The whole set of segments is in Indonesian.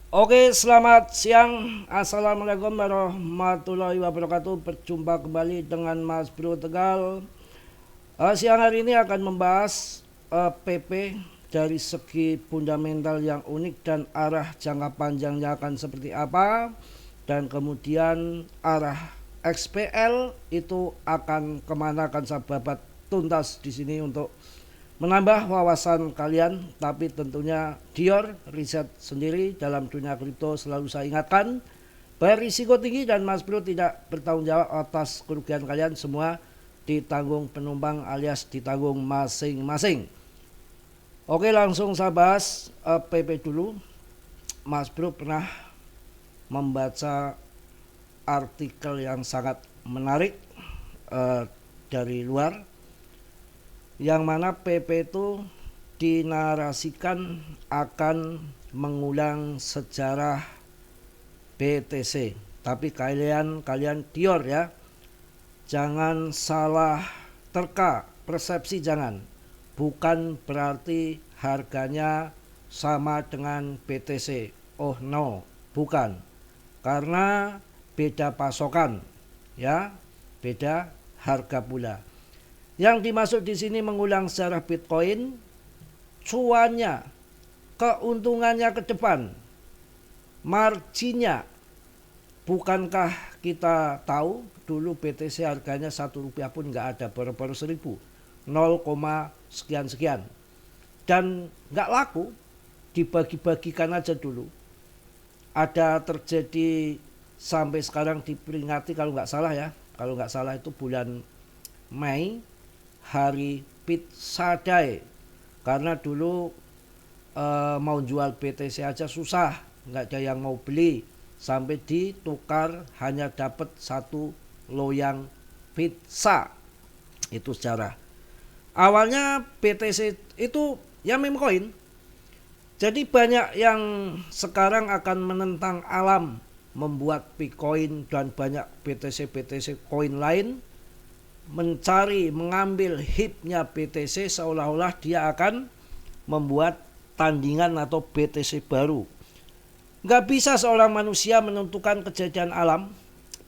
Oke, selamat siang. Assalamualaikum warahmatullahi wabarakatuh. Berjumpa kembali dengan Mas Bro Tegal. Siang hari ini akan membahas PP dari segi fundamental yang unik dan arah jangka panjangnya akan seperti apa. Dan kemudian arah XPL itu akan kemana, akan saya babat tuntas di sini untuk menambah wawasan kalian. Tapi tentunya Dior riset sendiri dalam dunia kripto selalu saya ingatkan berisiko tinggi dan Mas Bro tidak bertanggung jawab atas kerugian kalian, semua ditanggung penumpang alias ditanggung masing-masing. Oke, langsung saya bahas PP dulu. Mas Bro pernah membaca artikel yang sangat menarik dari luar, yang mana PP itu dinarasikan akan mengulang sejarah BTC. Tapi kalian Dior ya, jangan salah terka, persepsi jangan. Bukan berarti harganya sama dengan BTC. Oh no, bukan. Karena beda pasokan ya, beda harga pula. Yang dimaksud di sini mengulang sejarah Bitcoin, cuannya, keuntungannya ke depan, marginnya. Bukankah kita tahu dulu BTC harganya 1 rupiah pun nggak ada, baru-baru 1000, 0, sekian-sekian. Dan nggak laku, dibagi-bagikan aja dulu. Ada terjadi sampai sekarang diperingati kalau nggak salah ya, kalau nggak salah itu bulan Mei, hari Pizza Day. Karena dulu mau jual BTC aja susah, nggak ada yang mau beli, sampai ditukar hanya dapat 1 loyang pizza. Itu sejarah. Awalnya BTC itu ya meme coin. Jadi banyak yang sekarang akan menentang alam, membuat Bitcoin dan banyak BTC coin lain mencari, mengambil hipnya BTC seolah-olah dia akan membuat tandingan atau BTC baru. Gak bisa seorang manusia menentukan kejadian alam.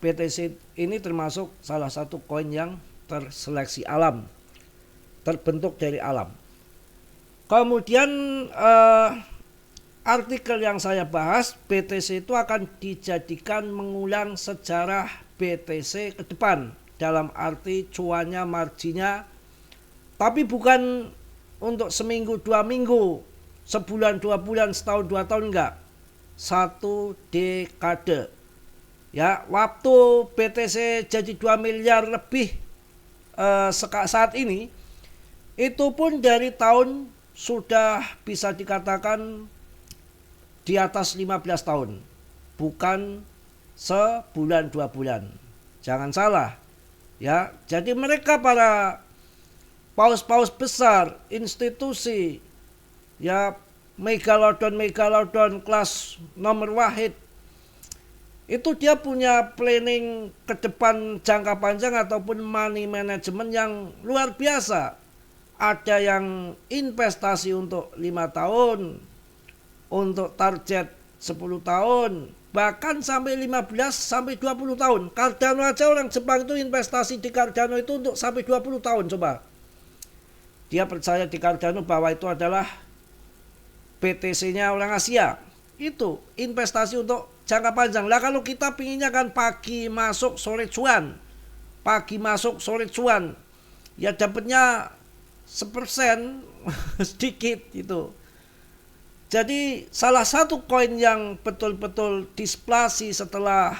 BTC ini termasuk salah satu koin yang terseleksi alam, terbentuk dari alam. Kemudian artikel yang saya bahas, BTC itu akan dijadikan mengulang sejarah BTC ke depan, dalam arti cuannya, marginnya. Tapi bukan untuk seminggu, 2 minggu, sebulan, 2 bulan, setahun, 2 tahun, enggak. 1 dekade. Ya, waktu BTC jadi 2 miliar lebih saat ini, itu pun dari tahun sudah bisa dikatakan di atas 15 tahun. Bukan sebulan, 2 bulan. Jangan salah. Ya, jadi mereka para paus-paus besar, institusi, ya megalodon kelas nomor wahid, itu dia punya planning ke depan jangka panjang ataupun money management yang luar biasa. Ada yang investasi untuk 5 tahun, untuk target 10 tahun, bahkan sampai 15 sampai 20 tahun. Cardano aja, orang Jepang itu investasi di Cardano itu untuk sampai 20 tahun coba. Dia percaya di Cardano bahwa itu adalah BTC-nya orang Asia. Itu investasi untuk jangka panjang. Lah kalau kita pinginnya kan pagi masuk sore cuan, pagi masuk sore cuan, ya dapatnya 1% sedikit itu. Jadi salah satu koin yang betul-betul displasi setelah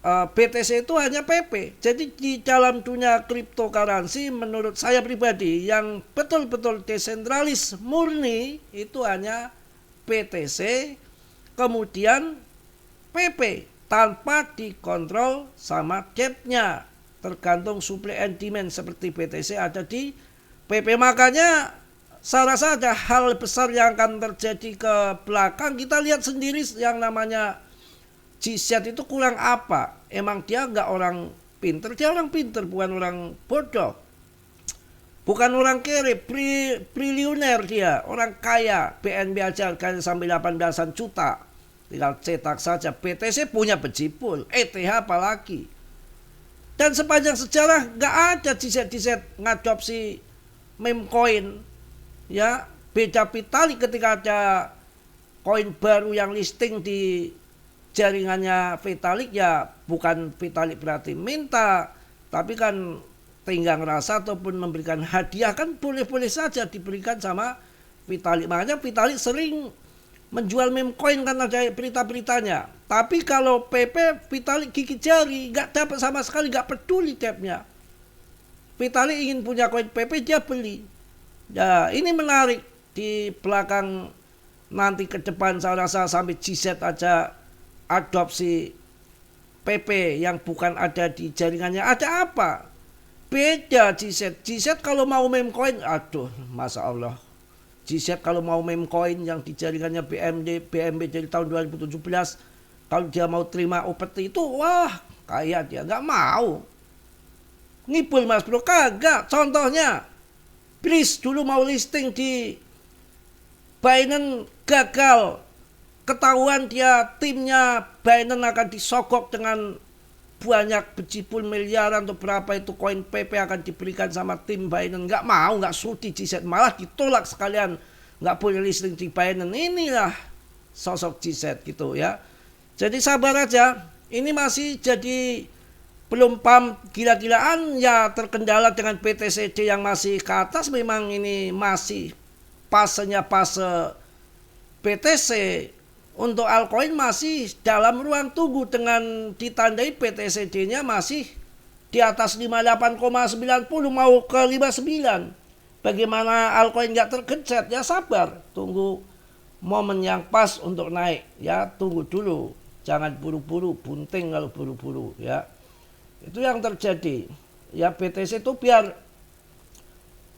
BTC itu hanya PP. Jadi di dalam dunia cryptocurrency menurut saya pribadi yang betul-betul desentralis murni itu hanya BTC, kemudian PP tanpa dikontrol sama depth-nya. Tergantung supply and demand seperti BTC ada di PP. Makanya saya rasa ada hal besar yang akan terjadi ke belakang. Kita lihat sendiri yang namanya GZ itu kurang apa. Emang dia nggak orang pinter, dia orang pinter, bukan orang bodoh. Bukan orang kere, triliuner dia, orang kaya. BNB aja harganya sampai 18-an juta. tinggal cetak saja. BTC punya bejibul, ETH apalagi. Dan sepanjang sejarah nggak ada Gset ngadopsi meme coin. Ya, beda Vitalik ketika ada koin baru yang listing di jaringannya Vitalik, ya bukan Vitalik berarti minta, tapi kan tinggal ngerasa ataupun memberikan hadiah, kan boleh-boleh saja diberikan sama Vitalik. Makanya Vitalik sering menjual meme coin kan ada berita-beritanya. Tapi kalau PP Vitalik gigit jari, nggak dapat sama sekali, nggak peduli tabnya. Vitalik ingin punya koin PP, dia beli. Ya ini menarik di belakang nanti ke depan, saya rasa sampai Gset aja adopsi PP yang bukan ada di jaringannya. Ada apa? Beda Gset kalau mau meme coin, aduh, Masya Allah. Gset kalau mau meme coin yang di jaringannya BNB dari tahun 2017, kalau dia mau terima upeti itu, wah, kayak dia nggak mau. Ngibul Mas Bro, kagak. Contohnya, Breeze dulu mau listing di Binance, gagal. Ketahuan dia, timnya Binance akan disogok dengan banyak bejibul miliaran atau berapa itu koin PP akan diberikan sama tim Binance. Nggak mau, nggak sudi Gset, malah ditolak sekalian, nggak boleh listing di Binance. Inilah sosok Gset gitu ya. Jadi sabar aja, ini masih jadi belum pam gila-gilaan ya, terkendala dengan BTCD yang masih ke atas. Memang ini masih pasenya fase BTC. Untuk altcoin masih dalam ruang tunggu dengan ditandai BTCD-nya masih di atas 58,90 mau ke 59. Bagaimana altcoin nggak tergencet? Ya sabar, tunggu momen yang pas untuk naik ya, tunggu dulu, jangan buru-buru, bunting kalau buru-buru ya. Itu yang terjadi ya. BTC itu biar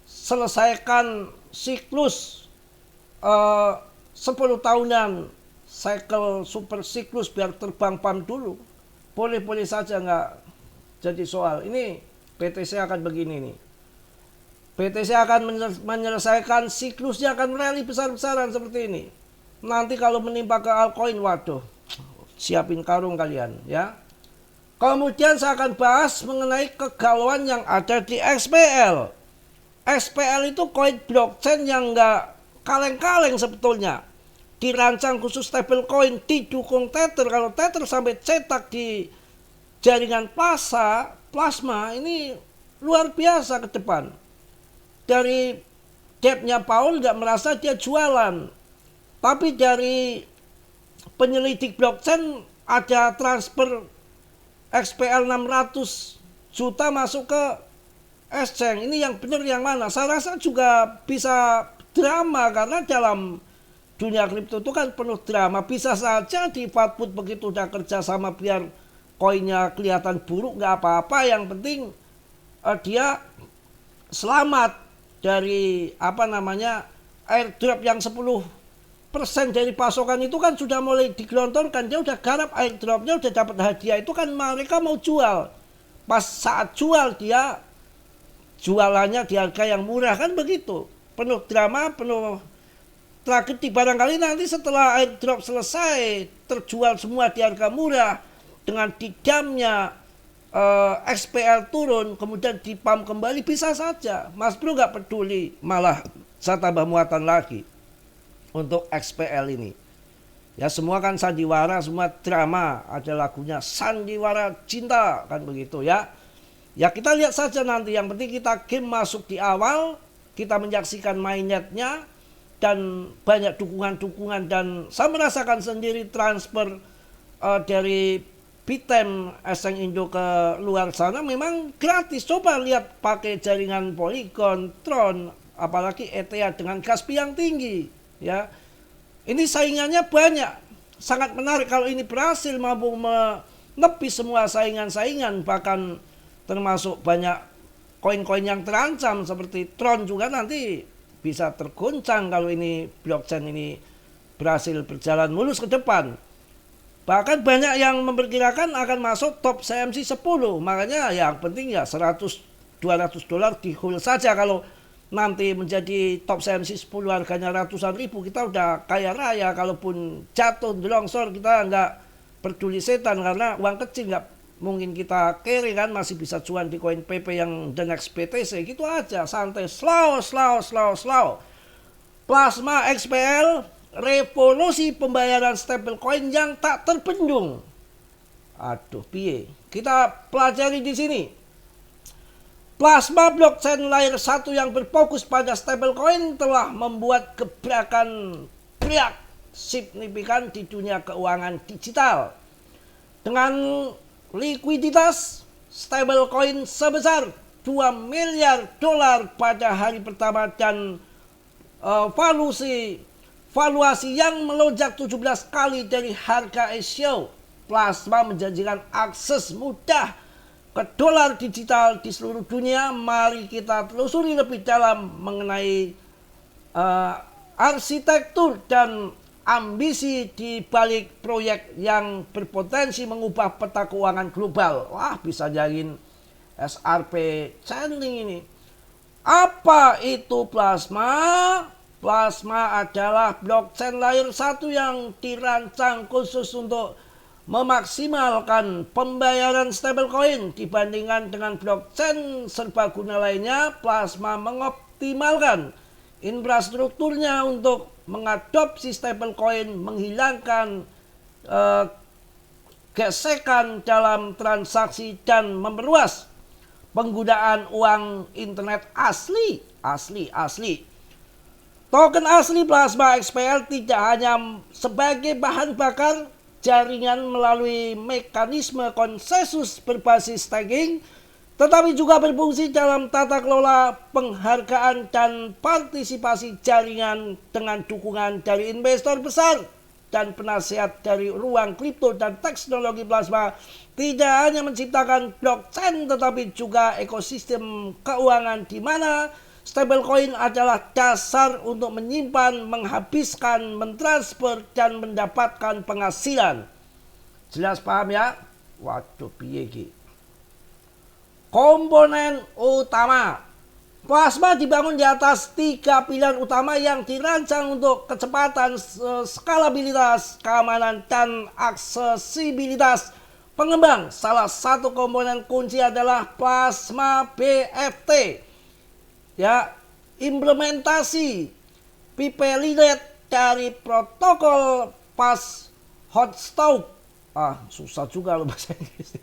selesaikan siklus 10 tahunan, cycle super siklus, biar terbang pam dulu, boleh-boleh saja, nggak jadi soal. Ini BTC akan begini nih, BTC akan menyelesaikan siklusnya, akan rally besar-besaran seperti ini. Nanti kalau menimpa ke altcoin, waduh, siapin karung kalian ya. Kemudian saya akan bahas mengenai kegalauan yang ada di XPL. XPL itu koin blockchain yang nggak kaleng-kaleng sebetulnya. Dirancang khusus stablecoin, didukung Tether. Kalau Tether sampai cetak di jaringan plasma, ini luar biasa ke depan. Dari debtnya Paul nggak merasa dia jualan, tapi dari penyelidik blockchain ada transfer XPL 600 juta masuk ke exchange. Ini yang benar yang mana? Saya rasa juga bisa drama, karena dalam dunia kripto itu kan penuh drama. Bisa saja di Fatput begitu udah kerja sama biar koinnya kelihatan buruk, nggak apa-apa. Yang penting dia selamat dari airdrop yang 10% dari pasokan itu kan sudah mulai digelontorkan. Dia udah garap airdropnya, udah dapat hadiah. Itu kan mereka mau jual. Pas saat jual dia jualannya di harga yang murah, kan begitu. Penuh drama, penuh tragedi. Barangkali nanti setelah airdrop selesai, terjual semua di harga murah, dengan didamnya XPL turun, kemudian dipam kembali, bisa saja. Mas Bro nggak peduli, malah saya tambah muatan lagi untuk XPL ini. Ya semua kan sandiwara, semua drama. Ada lagunya Sandiwara Cinta, kan begitu ya. Ya kita lihat saja nanti, yang penting kita game masuk di awal, kita menyaksikan mainnetnya, dan banyak dukungan-dukungan. Dan saya merasakan sendiri transfer dari Bitem Exchange Indo ke luar sana memang gratis. Coba lihat pakai jaringan Polygon, Tron, apalagi ETH dengan gas fee yang tinggi ya. Ini saingannya banyak, sangat menarik. Kalau ini berhasil mampu menepi semua saingan-saingan, bahkan termasuk banyak koin-koin yang terancam seperti Tron juga nanti bisa tergoncang kalau ini blockchain ini berhasil berjalan mulus ke depan. Bahkan banyak yang memperkirakan akan masuk top CMC 10. Makanya yang penting ya $100-200 di hold saja. Kalau nanti menjadi top CMC 10 harganya ratusan ribu, kita udah kaya raya. Kalaupun jatuh di longsor kita nggak peduli setan, karena uang kecil nggak mungkin kita carry kan, masih bisa cuan di koin PP yang the next BTC. Gitu aja, santai, slow. Plasma XPL, revolusi pembayaran stablecoin yang tak terbendung. Aduh, piye? Kita pelajari di sini. Plasma blockchain layer 1 yang berfokus pada stablecoin telah membuat gebrakan signifikan di dunia keuangan digital. Dengan likuiditas stablecoin sebesar 2 miliar dolar pada hari pertama dan valuasi yang melonjak 17 kali dari harga ICO, Plasma menjanjikan akses mudah ke dolar digital di seluruh dunia. Mari kita telusuri lebih dalam mengenai arsitektur dan ambisi di balik proyek yang berpotensi mengubah peta keuangan global. Wah, bisa jadiin SRP Chainlink ini. Apa itu Plasma? Plasma adalah blockchain layer 1 yang dirancang khusus untuk memaksimalkan pembayaran stablecoin dibandingkan dengan blockchain serbaguna lainnya. Plasma mengoptimalkan infrastrukturnya untuk mengadopsi stablecoin, menghilangkan gesekan dalam transaksi dan memperluas penggunaan uang internet asli. Token asli Plasma XPL tidak hanya sebagai bahan bakar jaringan melalui mekanisme konsensus berbasis staking, tetapi juga berfungsi dalam tata kelola penghargaan dan partisipasi jaringan dengan dukungan dari investor besar dan penasihat dari ruang kripto dan teknologi. Plasma tidak hanya menciptakan blockchain tetapi juga ekosistem keuangan di mana stablecoin adalah dasar untuk menyimpan, menghabiskan, mentransfer, dan mendapatkan penghasilan. Jelas paham ya? Waduh, piye iki? Komponen utama. Plasma dibangun di atas 3 pilar utama yang dirancang untuk kecepatan, skalabilitas, keamanan, dan aksesibilitas pengembang. Salah satu komponen kunci adalah Plasma BFT. Ya, implementasi Pipelinet dari protokol Hotstop. Susah juga loh bahasa Inggris.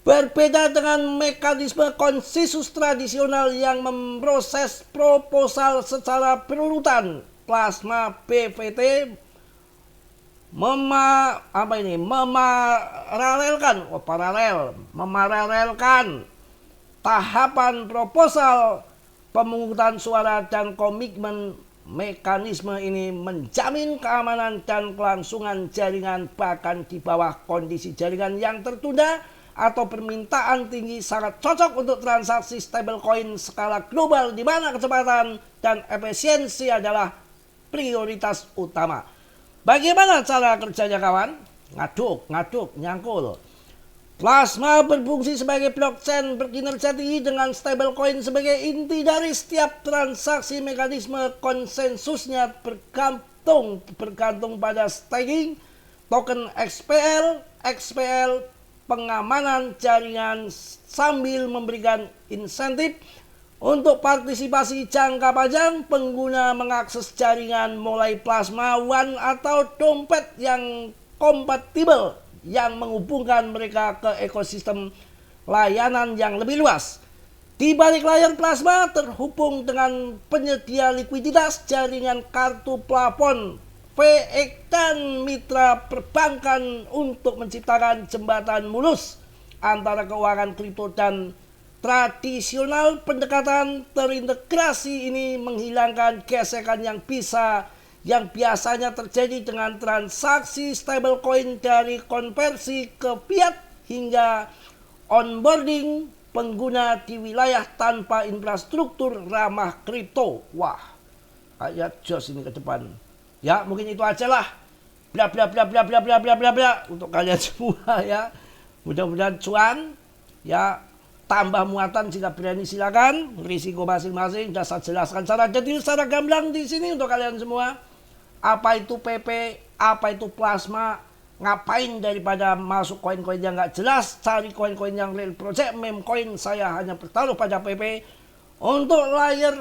Berbeda dengan mekanisme konsensus tradisional yang memproses proposal secara berurutan, Plasma BFT memaralelkan tahapan proposal, pemungutan suara, dan komitmen. Mekanisme ini menjamin keamanan dan kelangsungan jaringan bahkan di bawah kondisi jaringan yang tertunda atau permintaan tinggi. Sangat cocok untuk transaksi stablecoin skala global di mana kecepatan dan efisiensi adalah prioritas utama. Bagaimana cara kerjanya kawan? Ngaduk, nyangkul. Plasma berfungsi sebagai blockchain berkinerja tinggi dengan stablecoin sebagai inti dari setiap transaksi. Mekanisme konsensusnya bergantung pada staking, token XPL, pengamanan jaringan sambil memberikan insentif untuk partisipasi jangka panjang. Pengguna mengakses jaringan mulai Plasma One atau dompet yang kompatibel yang menghubungkan mereka ke ekosistem layanan yang lebih luas. Di balik layar Plasma terhubung dengan penyedia likuiditas, jaringan kartu plafon, VX, dan mitra perbankan untuk menciptakan jembatan mulus antara keuangan kripto dan tradisional. Pendekatan terintegrasi ini menghilangkan gesekan yang biasanya terjadi dengan transaksi stablecoin, dari konversi ke fiat hingga onboarding pengguna di wilayah tanpa infrastruktur ramah kripto. Wah, ayat jos ini ke depan. Ya, mungkin itu aja lah. Bla bla bla bla bla bla bla bla bla untuk kalian semua ya. Mudah-mudahan cuan ya. tambah muatan jika berani silakan. Risiko masing-masing sudah saya jelaskan secara detail, secara gamblang di sini untuk kalian semua. Apa itu PP, apa itu plasma, ngapain daripada masuk koin-koin yang nggak jelas, cari koin-koin yang real project, meme coin. Saya hanya bertaruh pada PP. Untuk layer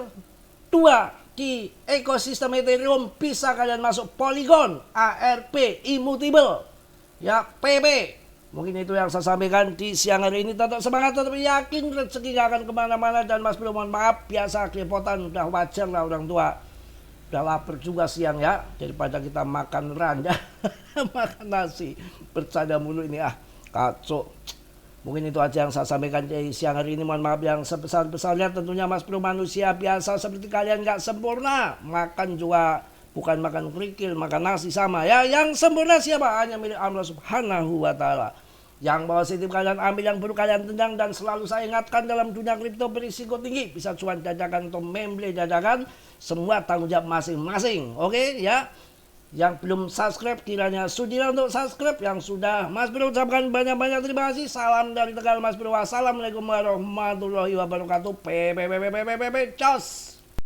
2 di ekosistem Ethereum bisa kalian masuk Polygon, ARP, Immutable, ya PP. Mungkin itu yang saya sampaikan di siang hari ini. Tetap semangat, tetap yakin rezeki gak akan kemana-mana. Dan Mas Bro mohon maaf, biasa kelepotan, udah wajar lah orang tua. Udah lapar juga siang ya, daripada kita makan randa, makan nasi, bercanda mulu ini kacau. Mungkin itu aja yang saya sampaikan di siang hari ini. Mohon maaf yang sebesar-besarnya. Tentunya Mas Bro manusia biasa seperti kalian, gak sempurna. Makan juga bukan makan kerikil, makan nasi sama ya. Yang sempurna siapa? Hanya milik Allah Subhanahu wa Ta'ala. Yang positif kalian ambil, yang buruk kalian tendang. Dan selalu saya ingatkan, dalam dunia kripto berisiko tinggi. Bisa cuan dadakan atau memble dadakan, semua tanggung jawab masing-masing. Oke ya. Yang belum subscribe kiranya sudilah untuk subscribe. Yang sudah, Mas Bro ucapkan banyak-banyak terima kasih. Salam dari Tegal Mas Bro. Wassalamualaikum warahmatullahi wabarakatuh. Cos.